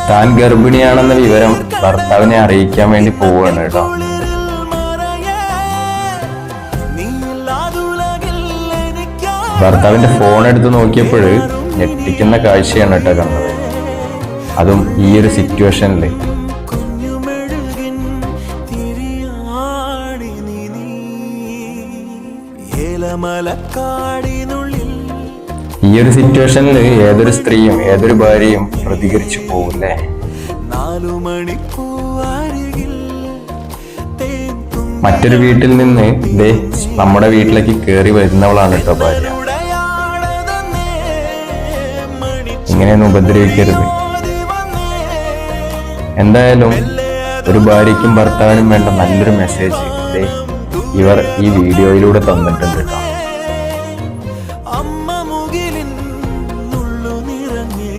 താൻ ഗർഭിണിയാണെന്ന വിവരം ഭർത്താവിനെ അറിയിക്കാൻ വേണ്ടി പോവുകയാണ് കേട്ടോ. ഭർത്താവിന്റെ ഫോൺ എടുത്ത് നോക്കിയപ്പോൾ ഞെട്ടിക്കുന്ന കാഴ്ചയാണ് കേട്ടോ കണ്ടത്. അതും ഈ ഒരു സിറ്റുവേഷനില്. ഈ ഒരു സിറ്റുവേഷനിൽ ഏതൊരു സ്ത്രീയും ഏതൊരു ഭാര്യയും പ്രതികരിച്ചു പോകില്ലേ? മറ്റൊരു വീട്ടിൽ നിന്ന് ദേ നമ്മുടെ വീട്ടിലേക്ക് കയറി വരുന്നവളാണ് കേട്ടോ ഭാര്യ. ഇങ്ങനെയൊന്നും ഉപദ്രവിക്കരുത്. എന്തായാലും ഒരു ഭാര്യയ്ക്കും ഭർത്താവിനും വേണ്ട നല്ലൊരു മെസ്സേജ് ഇവർ ഈ വീഡിയോയിലൂടെ തന്നിട്ടുണ്ട് കേട്ടോ.